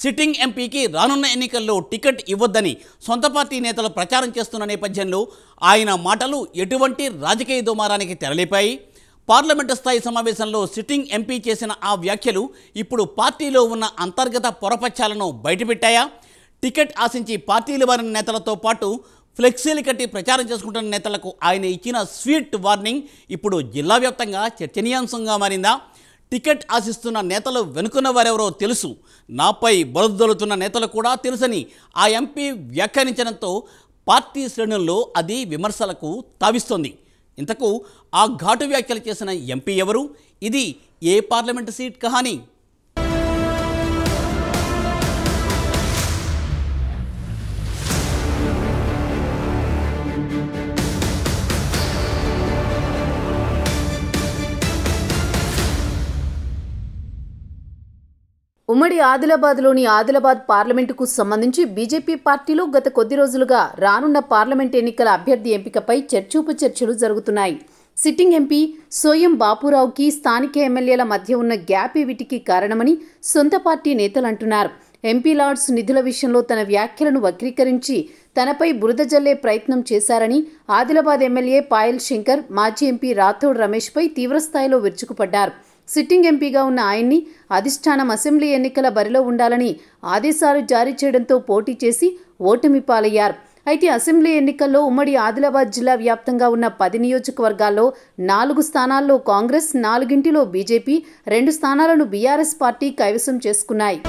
Sitting ఎంపీకి రానున్న ఎన్నికల్లో టికెట్ ఇవ్వొద్దని సొంత పార్టీ నేతలు ప్రచారం చేస్తున్న నేపథ్యంలో ఆయన మాటలు ఎటువంటి రాజకీయ దుమారానికి తెరలేపాయి. పార్లమెంటు స్థాయి సమావేశంలో సిట్టింగ్ ఎంపీ చేసిన ఆ వ్యాఖ్యలు ఇప్పుడు పార్టీలో ఉన్న అంతర్గత పొరపచ్చాలను బయటపెట్టాయా? టికెట్ ఆశించి పార్టీలు మారిన నేతలతో పాటు ఫ్లెక్సీలు కట్టి ప్రచారం చేసుకుంటున్న నేతలకు ఆయన ఇచ్చిన స్వీట్ వార్నింగ్ ఇప్పుడు జిల్లా వ్యాప్తంగా చర్చనీయాంశంగా మారిందా? టికెట్ ఆశిస్తున్న నేతలు వెనుకున్న వారెవరో తెలుసు, నాపై బరుదొలుతున్న నేతలు కూడా తెలుసని ఆ ఎంపీ వ్యాఖ్యానించడంతో పార్టీ శ్రేణుల్లో అది విమర్శలకు తావిస్తోంది. ఇంతకు ఆ ఘాటు వ్యాఖ్యలు చేసిన ఎంపీ ఎవరు? ఇది ఏ పార్లమెంటు సీట్ కహాని? ఉమ్మడి ఆదిలాబాద్లోని ఆదిలాబాద్ పార్లమెంటుకు సంబంధించి బీజేపీ పార్టీలో గత కొద్ది రోజులుగా రానున్న పార్లమెంట్ ఎన్నికల అభ్యర్థి ఎంపికపై చర్చోపచర్చలు జరుగుతున్నాయి. సిట్టింగ్ ఎంపీ సోయం బాపురావుకి స్థానిక ఎమ్మెల్యేల మధ్య ఉన్న గ్యాప్ వీటికి కారణమని సొంత పార్టీ నేతలు అంటున్నారు. ఎంపీ లార్డ్స్ నిధుల విషయంలో తన వ్యాఖ్యలను వక్రీకరించి తనపై బురద జల్లే ప్రయత్నం చేశారని ఆదిలాబాద్ ఎమ్మెల్యే పాయల్ శంకర్ మాజీ ఎంపీ రాథోడ్ రమేష్పై తీవ్రస్థాయిలో విరుచుకుపడ్డారు. సిట్టింగ్ ఎంపీగా ఉన్న ఆయన్ని అధిష్టానం అసెంబ్లీ ఎన్నికల బరిలో ఉండాలని ఆదేశాలు జారీ చేయడంతో పోటీ చేసి ఓటమి పాలయ్యారు. అయితే అసెంబ్లీ ఎన్నికల్లో ఉమ్మడి ఆదిలాబాద్ జిల్లా వ్యాప్తంగా ఉన్న 10 నియోజకవర్గాల్లో 4 స్థానాల్లో కాంగ్రెస్, 4 బీజేపీ, 2 స్థానాలను బీఆర్ఎస్ పార్టీ కైవసం చేసుకున్నాయి.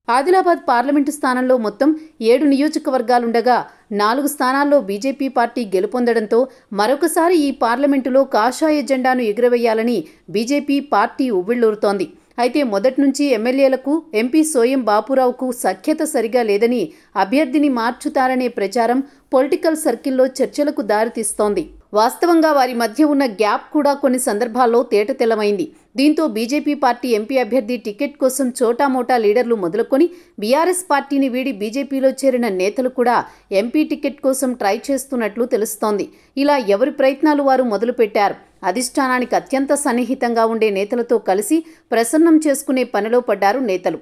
ఆదిలాబాద్ పార్లమెంటు స్థానంలో మొత్తం 7 నియోజకవర్గాలుండగా 4 స్థానాల్లో బీజేపీ పార్టీ గెలుపొందడంతో మరొకసారి ఈ పార్లమెంటులో కాషాయ జెండాను ఎగురవేయాలని బీజేపీ పార్టీ ఉవ్విళ్లూరుతోంది. అయితే మొదటి నుంచి ఎమ్మెల్యేలకు ఎంపీ సోయం బాపురావుకు సఖ్యత సరిగా లేదని అభ్యర్థిని మార్చుతారనే ప్రచారం పొలిటికల్ సర్కిల్లో చర్చలకు దారితీస్తోంది. వాస్తవంగా వారి మధ్య ఉన్న గ్యాప్ కూడా కొన్ని సందర్భాల్లో తేటతెల్లమైంది. దీంతో బీజేపీ పార్టీ ఎంపీ అభ్యర్థి టికెట్ కోసం చోటామోటా లీడర్లు మొదలుకొని బీఆర్ఎస్ పార్టీని వీడి బీజేపీలో చేరిన నేతలు కూడా ఎంపీ టికెట్ కోసం ట్రై చేస్తున్నట్లు తెలుస్తోంది. ఇలా ఎవరి ప్రయత్నాలు వారు మొదలుపెట్టారు. అధిష్టానానికి అత్యంత సన్నిహితంగా ఉండే నేతలతో కలిసి ప్రసన్నం చేసుకునే పనిలో పడ్డారు నేతలు.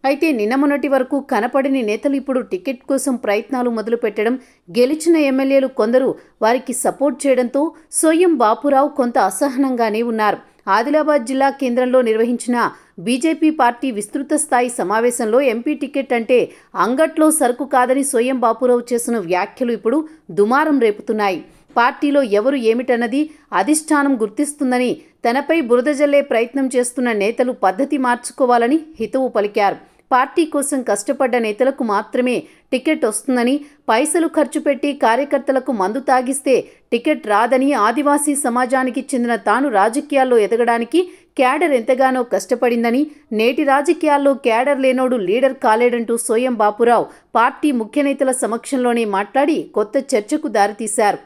అయితే నిన్న మొన్నటి వరకు కనపడని నేతలు ఇప్పుడు టికెట్ కోసం ప్రయత్నాలు మొదలుపెట్టడం, గెలిచిన ఎమ్మెల్యేలు కొందరు వారికి సపోర్ట్ చేయడంతో సోయం బాపురావు కొంత అసహనంగానే ఉన్నారు. ఆదిలాబాద్ జిల్లా కేంద్రంలో నిర్వహించిన బీజేపీ పార్టీ విస్తృత స్థాయి సమావేశంలో ఎంపీ టికెట్ అంటే అంగట్లో సరుకు కాదని సోయం బాపురావు చేసిన వ్యాఖ్యలు ఇప్పుడు దుమారం రేపుతున్నాయి. పార్టీలో ఎవరు ఏమిటన్నది అధిష్టానం గుర్తిస్తుందని తనపై బురద జల్లే ప్రయత్నం చేస్తున్న నేతలు పద్ధతి మార్చుకోవాలని హితవు పలికారు. పార్టీ కోసం కష్టపడ్డ నేతలకు మాత్రమే టికెట్ వస్తుందని, పైసలు ఖర్చు పెట్టి కార్యకర్తలకు మందు తాగిస్తే టికెట్ రాదని, ఆదివాసీ సమాజానికి చెందిన తాను రాజకీయాల్లో ఎదగడానికి క్యాడర్ ఎంతగానో కష్టపడిందని, నేటి రాజకీయాల్లో క్యాడర్ లేనోడు లీడర్ కాలేడంటూ సోయం బాపురావు పార్టీ ముఖ్య నేతల సమక్షంలోనే మాట్లాడి కొత్త చర్చకు దారితీశారు.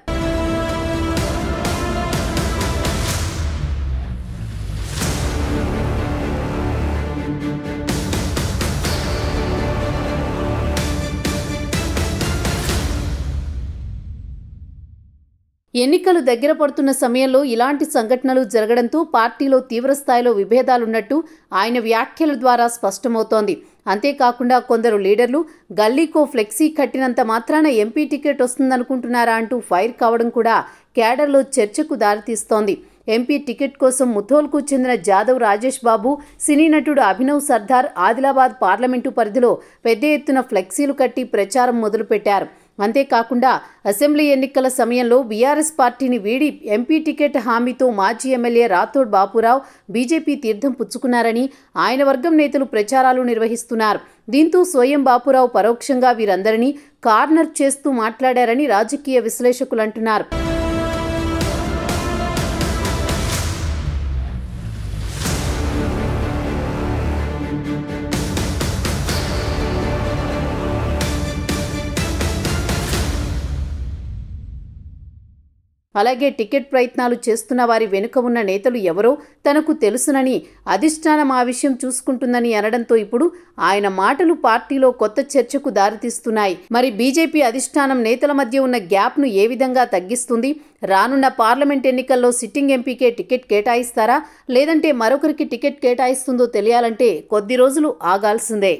ఎన్నికలు దగ్గర పడుతున్న సమయంలో ఇలాంటి సంఘటనలు జరగడంతో పార్టీలో తీవ్రస్థాయిలో విభేదాలున్నట్టు ఆయన వ్యాఖ్యల ద్వారా స్పష్టమవుతోంది. అంతేకాకుండా కొందరు లీడర్లు గల్లీకో ఫ్లెక్సీ కట్టినంత మాత్రాన ఎంపీ టికెట్ వస్తుందనుకుంటున్నారా అంటూ ఫైర్ కావడం కూడా క్యాడర్లో చర్చకు దారితీస్తోంది. ఎంపీ టికెట్ కోసం ముథోల్కు చెందిన జాదవ్ రాజేష్ బాబు, సినీ నటుడు అభినవ్ సర్దార్ ఆదిలాబాద్ పార్లమెంటు పరిధిలో పెద్ద ఎత్తున ఫ్లెక్సీలు కట్టి ప్రచారం మొదలుపెట్టారు. అంతేకాకుండా అసెంబ్లీ ఎన్నికల సమయంలో బీఆర్ఎస్ పార్టీని వీడి ఎంపీ టికెట్ హామీతో మాజీ ఎమ్మెల్యే రాథోడ్ బాపురావు బీజేపీ తీర్థం పుచ్చుకున్నారని ఆయన వర్గం నేతలు ప్రచారాలు నిర్వహిస్తున్నారు. దీంతో సోయం బాపురావు పరోక్షంగా వీరందరినీ కార్నర్ చేస్తూ మాట్లాడారని రాజకీయ విశ్లేషకులు అంటున్నారు. అలాగే టికెట్ ప్రయత్నాలు చేస్తున్న వారి వెనుక ఉన్న నేతలు ఎవరో తనకు తెలుసునని, అధిష్టానం ఆ విషయం చూసుకుంటుందని అనడంతో ఇప్పుడు ఆయన మాటలు పార్టీలో కొత్త చర్చకు దారితీస్తున్నాయి. మరి బీజేపీ అధిష్టానం నేతల మధ్య ఉన్న గ్యాప్ను ఏ విధంగా తగ్గిస్తుంది? రానున్న పార్లమెంట్ ఎన్నికల్లో సిట్టింగ్ ఎంపీకే టికెట్ కేటాయిస్తారా, లేదంటే మరొకరికి టికెట్ కేటాయిస్తుందో తెలియాలంటే కొద్ది రోజులు ఆగాల్సిందే.